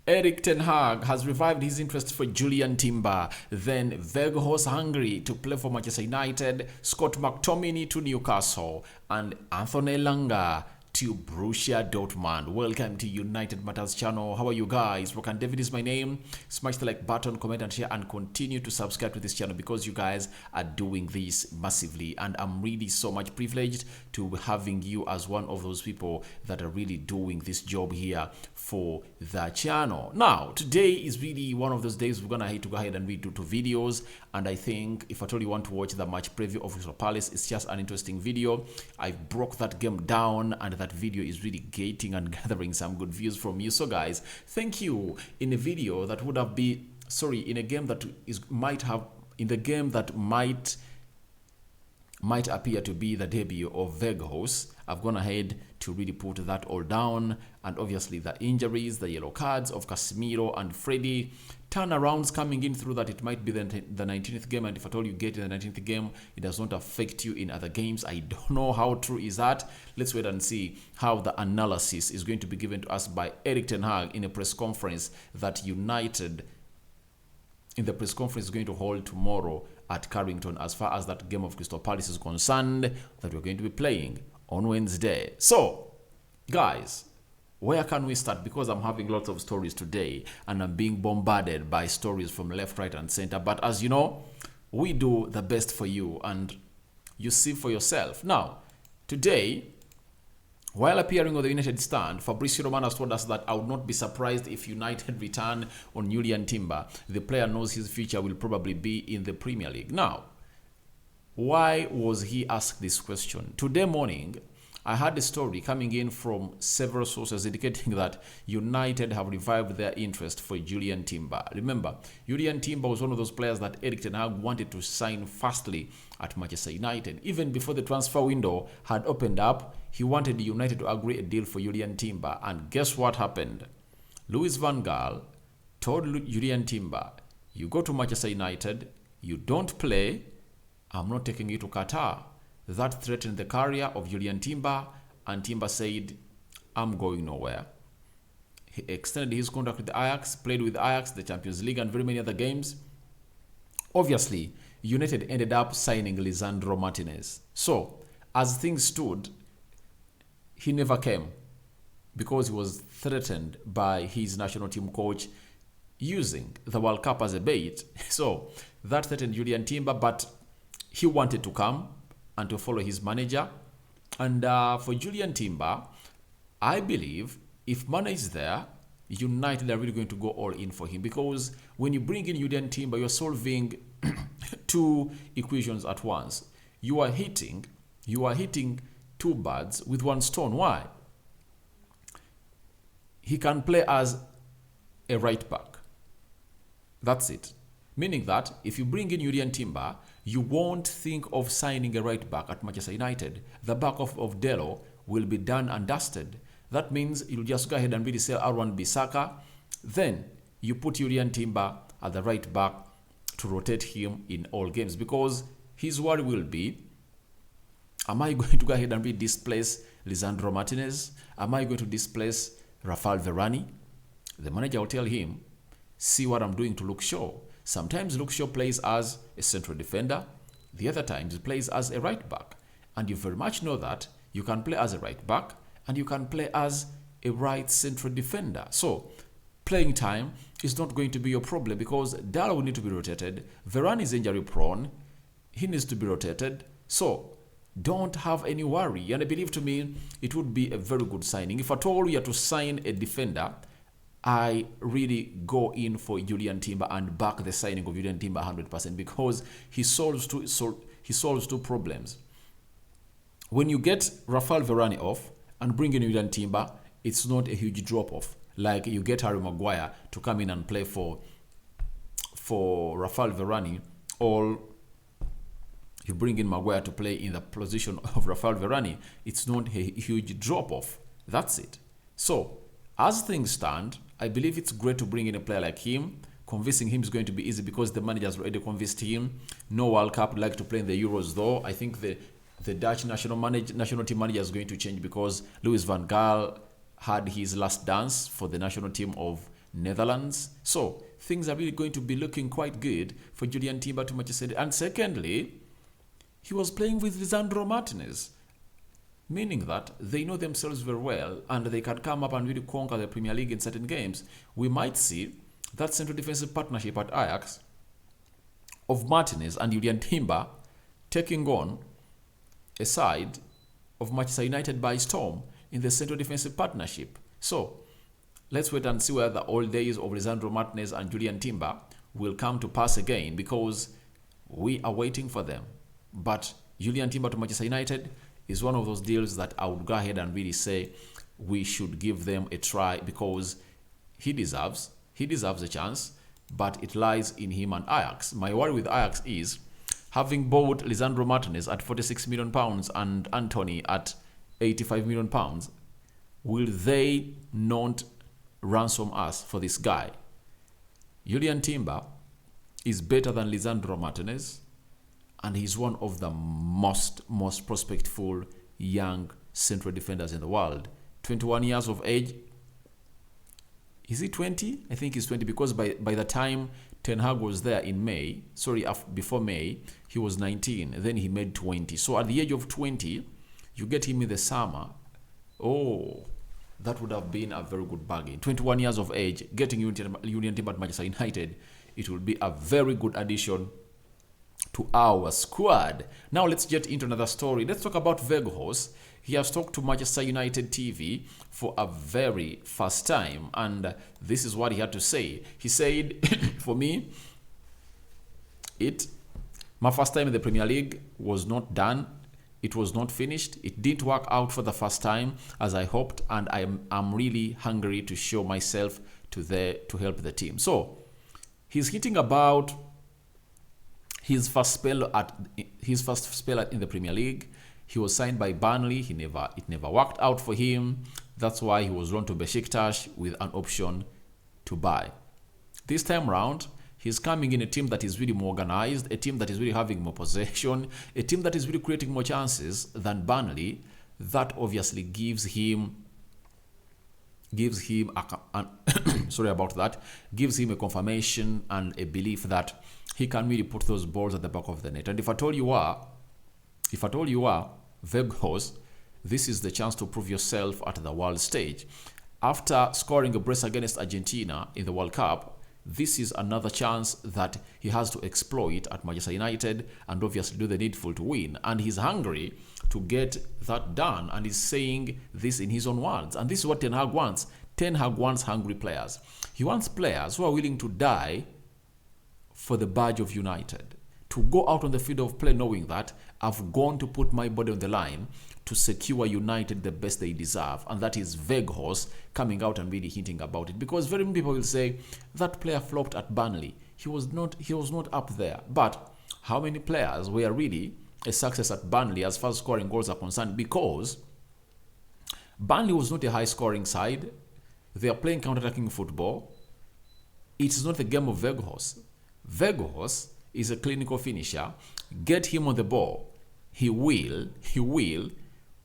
Erik ten Hag has revived his interest for Julian Timber. Then Weghorst hungry to play for Manchester United. Scott McTominay to Newcastle. And Anthony Elanga to Borussia Dortmund. Welcome to United Matters channel. How are you guys? Rokan David is my name. Smash the like button, comment and share, and continue to subscribe to this channel because you guys are doing this massively, and I'm really so much privileged to having you as one of those people that are really doing this job here for the channel. Now today is really one of those days we're gonna go ahead and redo 2 videos, and I think if at all you want to watch the match preview of Crystal Palace, it's just an interesting video. I broke that game down, and that video is really gating and gathering some good views from you. So guys, thank you. In a video that would have been in a game that might appear to be the debut of Weghorst, I've gone ahead to really put that all down, and obviously the injuries, the yellow cards of Casemiro and Freddy, turnarounds coming in through that it might be the 19th game, and if at all you get in the 19th game, it does not affect you in other games. I don't know how true is that. Let's wait and see how the analysis is going to be given to us by Erik ten Hag in a press conference that United is going to hold tomorrow at Carrington, as far as that game of Crystal Palace is concerned, that we're going to be playing on Wednesday. So guys, where can we start? Because I'm having lots of stories today and I'm being bombarded by stories from left, right and center, but as you know, we do the best for you and you see for yourself. Now today, while appearing on the United stand, Fabrizio Romano has told us that I would not be surprised if United return on Julian Timber. The player knows his future will probably be in the Premier League. Now, why was he asked this question? Today morning, I had a story coming in from several sources indicating that United have revived their interest for Julian Timber. Remember, Julian Timber was one of those players that Erik ten Hag wanted to sign fastly at Manchester United. Even before the transfer window had opened up, he wanted United to agree a deal for Julian Timber. And guess what happened? Louis van Gaal told Julian Timber, you go to Manchester United, you don't play, I'm not taking you to Qatar. That threatened the career of Julian Timber, and Timber said, I'm going nowhere. He extended his contract with Ajax, played with Ajax, the Champions League and very many other games. Obviously, United ended up signing Lisandro Martinez. So, as things stood, he never came because he was threatened by his national team coach using the World Cup as a bait. So, that threatened Julian Timber, but he wanted to come and to follow his manager. And for Julian Timber, I believe if Mana is there, United are really going to go all in for him, because when you bring in Julian Timber, you're solving 2 equations at once. You are hitting 2 birds with 1 stone. Why? He can play as a right back. That's it. Meaning that if you bring in Julian Timber, you won't think of signing a right back at Manchester United. The back of Delo will be done and dusted. That means you'll just go ahead and really sell Wan-Bissaka. Then you put Julian Timber at the right back to rotate him in all games, because his worry will be, am I going to go ahead and really displace Lisandro Martinez? Am I going to displace Rafael Varane? The manager will tell him, see what I'm doing to Luke Shaw. Sometimes Luke Shaw plays as a central defender. The other times he plays as a right back. And you very much know that you can play as a right back and you can play as a right central defender. So playing time is not going to be your problem, because Dala will need to be rotated. Varane is injury prone. He needs to be rotated. So don't have any worry. And I believe, to me, it would be a very good signing. If at all you are to sign a defender, I really go in for Julian Timber and back the signing of Julian Timber 100%, because he solves 2 problems. When you get Rafael Varane off and bring in Julian Timber, it's not a huge drop-off. Like you get Harry Maguire to come in and play for Rafael Varane, or you bring in Maguire to play in the position of Rafael Varane. It's not a huge drop-off. That's it. So, as things stand, I believe it's great to bring in a player like him. Convincing him is going to be easy because the manager has already convinced him. No World Cup, like to play in the Euros though. I think the Dutch national team manager is going to change, because Louis van Gaal had his last dance for the national team of Netherlands. So things are really going to be looking quite good for Julian Timber to Manchester City. And secondly, he was playing with Lisandro Martinez, meaning that they know themselves very well and they can come up and really conquer the Premier League in certain games. We might see that central defensive partnership at Ajax of Martinez and Julian Timber taking on a side of Manchester United by storm in the central defensive partnership. So let's wait and see whether the old days of Lisandro Martinez and Julian Timber will come to pass again, because we are waiting for them. But Julian Timber to Manchester United is one of those deals that I would go ahead and really say we should give them a try, because he deserves a chance, but it lies in him and Ajax. My worry with Ajax is, having bought Lisandro Martinez at £46 million and Anthony at £85 million, will they not ransom us for this guy? Julian Timber is better than Lisandro Martinez, and he's one of the most prospectful young central defenders in the world. 21 years of age. Is he 20? I think he's 20, because by the time Ten Hag was there in May, before May, he was 19. Then he made 20. So at the age of 20, you get him in the summer. Oh, that would have been a very good bargain. 21 years of age, getting Julian Timber at Manchester United, it will be a very good addition to our squad. Now let's get into another story. Let's talk about Weghorst. He has talked to Manchester United TV for a very first time, and this is what he had to say. He said, for me, my first time in the Premier League was not done. It was not finished. It didn't work out for the first time as I hoped, and I'm really hungry to show myself to help the team. So he's hinting about his first spell in the Premier League. He was signed by Burnley. It never worked out for him. That's why he was loaned to Besiktas with an option to buy. This time round, he's coming in a team that is really more organized, a team that is really having more possession, a team that is really creating more chances than Burnley. That obviously gives him a confirmation and a belief that he can really put those balls at the back of the net. And if I told you are Weghorst, this is the chance to prove yourself at the world stage. After scoring a brace against Argentina in the World Cup, this is another chance that he has to exploit at Manchester United and obviously do the needful to win. And he's hungry to get that done, and he's saying this in his own words. And this is what Ten Hag wants. Ten Hag wants hungry players. He wants players who are willing to die for the badge of United, to go out on the field of play knowing that I've gone to put my body on the line to secure United the best they deserve. And that is Weghorst coming out and really hinting about it, because very many people will say that player flopped at Burnley. He was not up there. But how many players were really a success at Burnley as far as scoring goals are concerned? Because Burnley was not a high scoring side. They are playing counter-attacking football. It is not the game of Weghorst. Weghorst is a clinical finisher. Get him on the ball. He will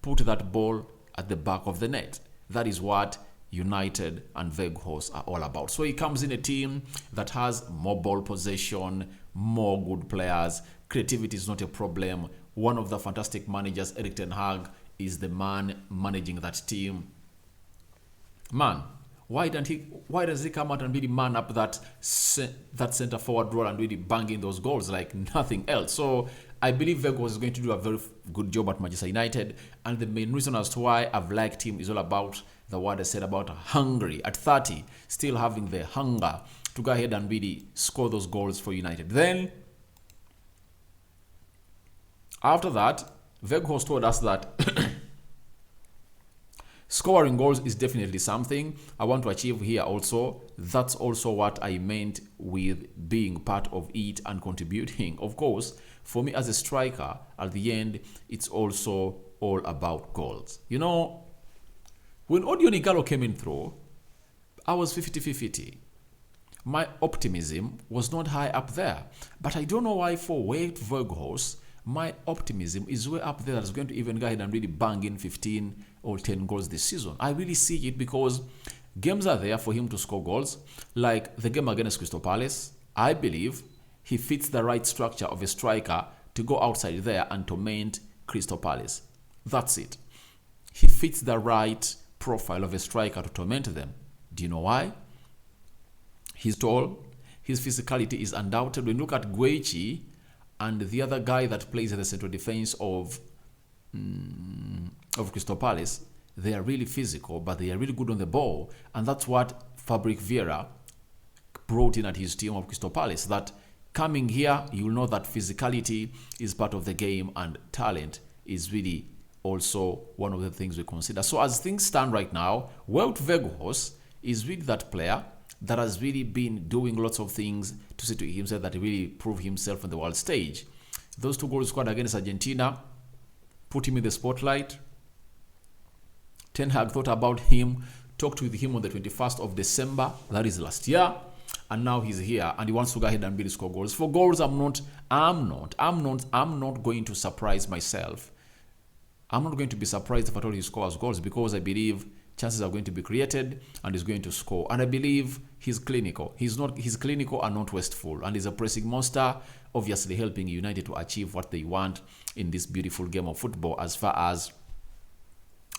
put that ball at the back of the net. That is what United and Weghorst are all about. So he comes in a team that has more ball possession, more good players. Creativity is not a problem. One of the fantastic managers, Erik ten Hag, is the man managing that team. Man, why does he come out and really man up that center forward role and really banging those goals like nothing else? So I believe Weghorst is going to do a very good job at Manchester United, and the main reason as to why I've liked him is all about the word I said about hungry. At 30, still having the hunger to go ahead and really score those goals for United. Then after that, Weghorst told us that scoring goals is definitely something I want to achieve here also. That's also what I meant with being part of it and contributing. Of course, for me as a striker, at the end, it's also all about goals. You know, when Odion Igalo came in through, I was 50-50. My optimism was not high up there. But I don't know why for Weghorst, my optimism is way up there. That's going to even go ahead and really bang in 15 or 10 goals this season. I really see it because Games are there for him to score goals. Like the game against Crystal Palace, I believe he fits the right structure of a striker to go outside there and torment Crystal Palace. That's it. He fits the right profile of a striker to torment them. Do you know why? He's tall. His physicality is undoubted. When you look at Guechi and the other guy that plays in the central defense of Crystal Palace, they are really physical, but they are really good on the ball. And that's what Fabric Vieira brought in at his team of Crystal Palace. That coming here, you'll know that physicality is part of the game and talent is really also one of the things we consider. So as things stand right now, Weghorst is really that player that has really been doing lots of things to say to himself that he really proved himself on the world stage. Those 2 goals scored against Argentina put him in the spotlight. Ten Hag thought about him, talked with him on the 21st of December, that is last year, and now he's here and he wants to go ahead and really score goals. For goals, I'm not going to surprise myself. I'm not going to be surprised if at all he scores goals, because I believe chances are going to be created and he's going to score. And I believe he's clinical. He's clinical and not wasteful. And he's a pressing monster, obviously helping United to achieve what they want in this beautiful game of football as far as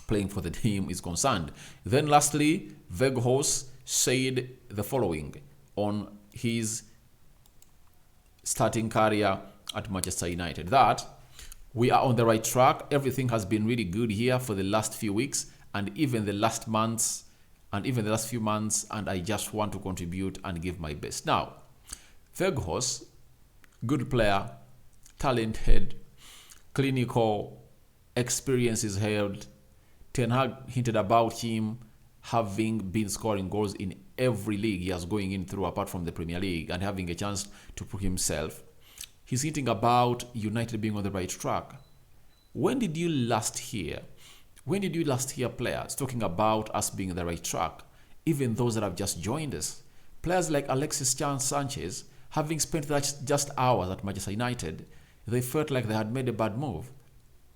playing for the team is concerned. Then lastly, Weghorst said the following on his starting career at Manchester United, that we are on the right track. Everything has been really good here for the last few weeks and even the last few months, and I just want to contribute and give my best. Now, Weghorst, good player, talented, clinical, experience is held. Ten Hag hinted about him having been scoring goals in every league he has going in through apart from the Premier League and having a chance to prove himself. He's hinting about United being on the right track. When did you last hear players talking about us being on the right track? Even those that have just joined us. Players like Alexis Sanchez, having spent just hours at Manchester United, they felt like they had made a bad move.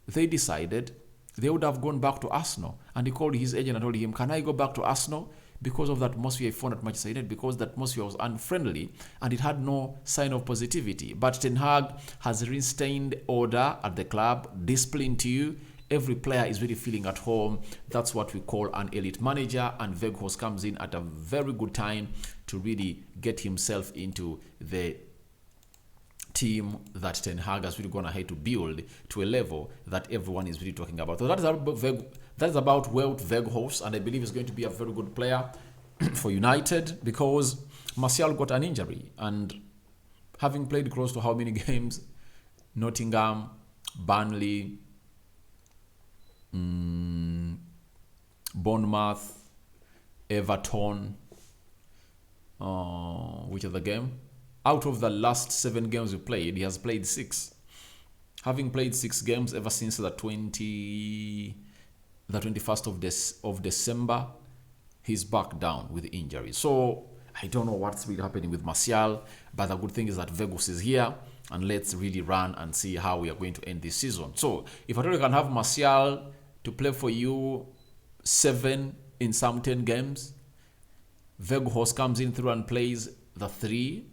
They decided they would have gone back to Arsenal, and he called his agent and told him, can I go back to Arsenal? Because of the atmosphere I found at Manchester United, because the atmosphere was unfriendly and it had no sign of positivity. But Ten Hag has reinstated order at the club, discipline to you. Every player is really feeling at home. That's what we call an elite manager, and Weghorst comes in at a very good time to really get himself into the team that Ten Hag has really gone ahead to build to a level that everyone is really talking about. So that is about Wout Weghorst, and I believe he's going to be a very good player for United, because Martial got an injury, and having played close to how many games? Nottingham, Burnley, Bournemouth, Everton, which other game? Out of the last 7 games we played, he has played 6. Having played 6 games ever since the 21st of December, he's back down with injury. So I don't know what's really happening with Martial, but the good thing is that Weghorst is here, and let's really run and see how we are going to end this season. So if at all you can have Martial to play for you 7 in some 10 games, Weghorst comes in through and plays the 3.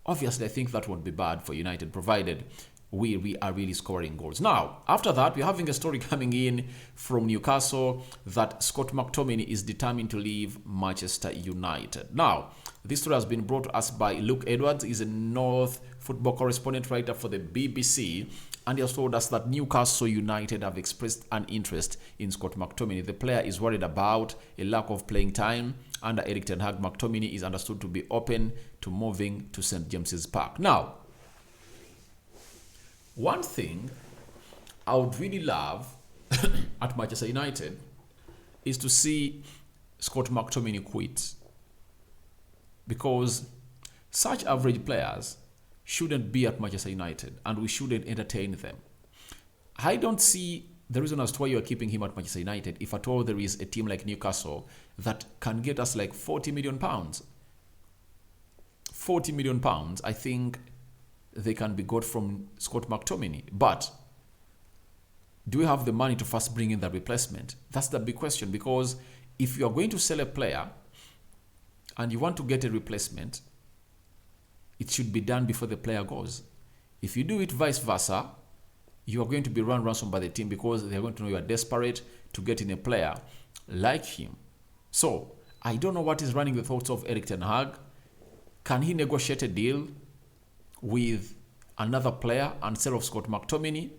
Obviously, I think that won't be bad for United, provided we are really scoring goals. Now, after that, we're having a story coming in from Newcastle that Scott McTominay is determined to leave Manchester United. Now, this story has been brought to us by Luke Edwards. He's a North football correspondent writer for the BBC, and he has told us that Newcastle United have expressed an interest in Scott McTominay. The player is worried about a lack of playing time under Erik ten Hag. McTominay is understood to be open to moving to St. James's Park. Now, one thing I would really love at Manchester United is to see Scott McTominay quit, because such average players shouldn't be at Manchester United, and we shouldn't entertain them. I don't see the reason as to why you are keeping him at Manchester United if at all there is a team like Newcastle that can get us like £40 million. £40 million, I think they can be got from Scott McTominay. But do we have the money to first bring in the replacement? That's the big question, because if you are going to sell a player and you want to get a replacement, it should be done before the player goes. If you do it vice versa, you are going to be run ransom by the team because they are going to know you are desperate to get in a player like him. So, I don't know what is running the thoughts of Erik ten Hag. Can he negotiate a deal with another player instead of Scott McTominay,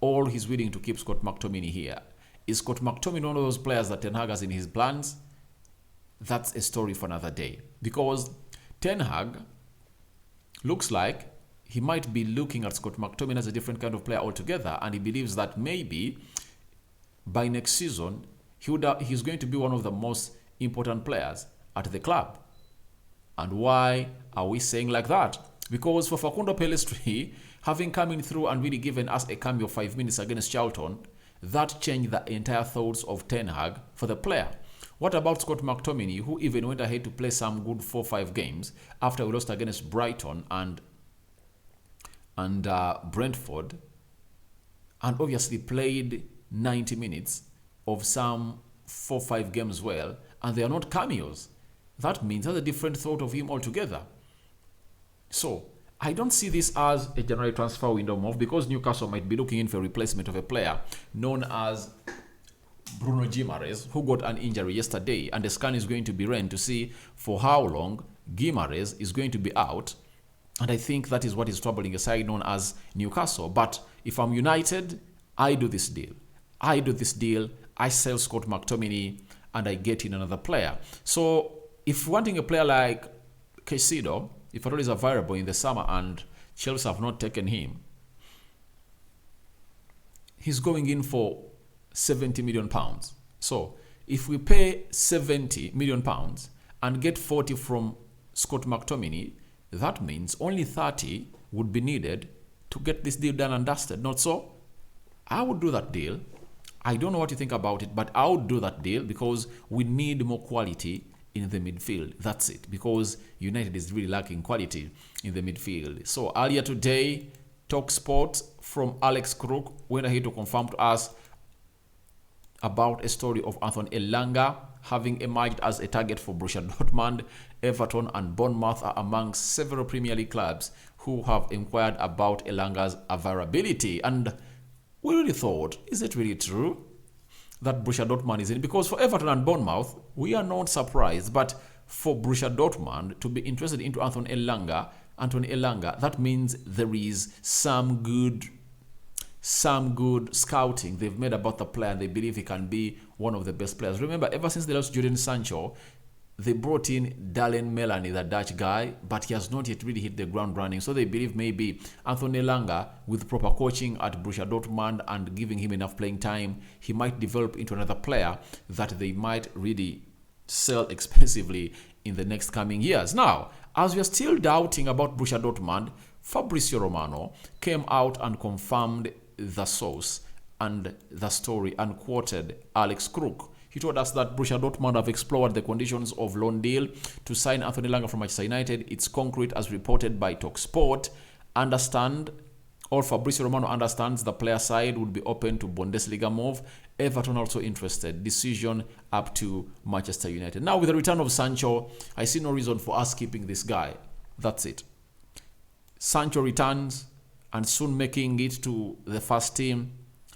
or he's willing to keep Scott McTominay here? Is Scott McTominay one of those players that Ten Hag has in his plans? That's a story for another day. Because Ten Hag looks like he might be looking at Scott McTominay as a different kind of player altogether, and he believes that maybe by next season he's going to be one of the most important players at the club. And why are we saying like that? Because for Facundo Pellistri, having come in through and really given us a cameo of 5 minutes against Charlton, that changed the entire thoughts of Ten Hag for the player. What about Scott McTominay, who even went ahead to play some good 4-5 games after we lost against Brighton and Brentford, and obviously played 90 minutes of some 4-5 games well, and they are not cameos. That means that's a different thought of him altogether. So, I don't see this as a January transfer window move, because Newcastle might be looking in for a replacement of a player known as Bruno Guimaraes, who got an injury yesterday, and the scan is going to be run to see for how long Guimaraes is going to be out. And I think that is what is troubling a side known as Newcastle. But if I'm United, I do this deal. I sell Scott McTominay and I get in another player. So if wanting a player like Caicedo, if at all is available in the summer and Chelsea have not taken him, he's going in for £70 million. So if we pay £70 million and get 40 from Scott McTominay, that means only 30 would be needed to get this deal done and dusted. Not so? I would do that deal. I don't know what you think about it, but I would do that deal because we need more quality in the midfield. That's it. Because United is really lacking quality in the midfield. So earlier today, TalkSport from Alex Crook went ahead to confirm to us about a story of Anthony Elanga having emerged as a target for Borussia Dortmund. Everton and Bournemouth are amongst several Premier League clubs who have inquired about Elanga's availability. And we really thought, is it really true that Borussia Dortmund is in? Because for Everton and Bournemouth, we are not surprised. But for Borussia Dortmund to be interested into Anthony Elanga, that means there is some good scouting they've made about the player, and they believe he can be one of the best players. Remember, ever since they lost Jadon Sancho, they brought in Darren Melanie, the Dutch guy, but he has not yet really hit the ground running. So they believe maybe Anthony Elanga, with proper coaching at Borussia Dortmund and giving him enough playing time, he might develop into another player that they might really sell expensively in the next coming years. Now, as we are still doubting about Borussia Dortmund, Fabrizio Romano came out and confirmed the source and the story and quoted Alex Crook. He told us that Borussia Dortmund have explored the conditions of loan deal to sign Anthony Elanga from Manchester United. It's concrete as reported by TalkSport. Fabrizio Romano understands the player side would be open to Bundesliga move. Everton also interested. Decision up to Manchester United. Now with the return of Sancho, I see no reason for us keeping this guy. That's it. Sancho returns and soon making it to the first team.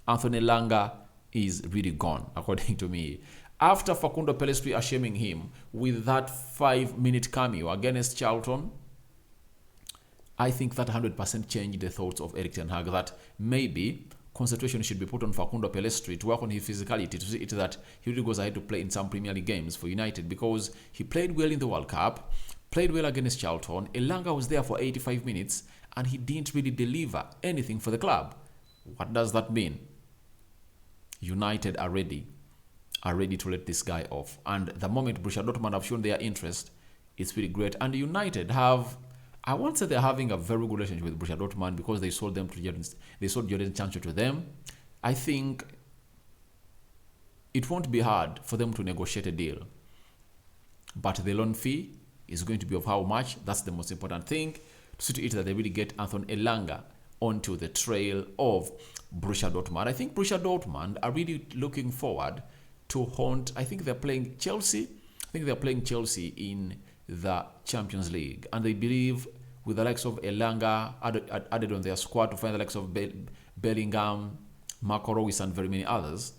Anthony Elanga is really gone, according to me. After Facundo Pellistri shaming him with that 5-minute cameo against Charlton, I think that 100% changed the thoughts of Erik ten Hag that maybe concentration should be put on Facundo Pellistri to work on his physicality, to see it that he really goes ahead to play in some Premier League games for United, because he played well in the World Cup, played well against Charlton. Elanga was there for 85 minutes and he didn't really deliver anything for the club. What does that mean? United are ready to let this guy off. And the moment Borussia Dortmund have shown their interest, it's really great. And United have, I won't say they're having a very good relationship with Borussia Dortmund because they sold Jadon Sancho to them. I think it won't be hard for them to negotiate a deal. But the loan fee is going to be of how much? That's the most important thing. To see to it that they really get Anthony Elanga onto the trail of Borussia Dortmund. I think Borussia Dortmund are really looking forward to haunt, I think they're playing Chelsea. I think they're playing Chelsea in the Champions League. And they believe with the likes of Elanga added on their squad to find the likes of Bellingham, Marco Reus, and very many others,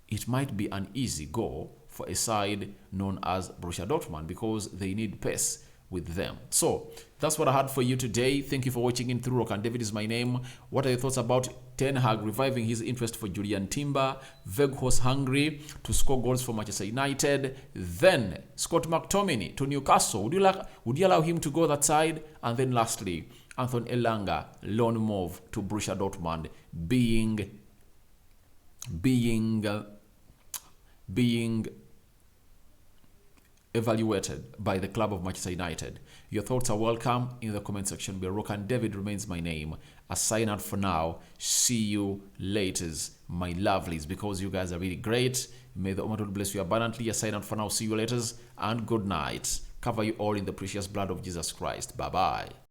it might be an easy goal for a side known as Borussia Dortmund because they need pace with them. So that's what I had for you today. Thank you for watching in through. Rock and David is my name. What are your thoughts about Ten Hag reviving his interest for Julian Timber? Weghorst hungry to score goals for Manchester United. Then Scott McTominay to Newcastle. Would you allow him to go that side? And then lastly, Anthony Elanga loan move to Borussia Dortmund being evaluated by the club of Manchester United. Your thoughts are welcome in the comment section below. Rock and David remains my name. I sign out for now. See you later, my lovelies, because you guys are really great. May the Almighty bless you abundantly. I sign out for now. See you later and good night. Cover you all in the precious blood of Jesus Christ. Bye-bye.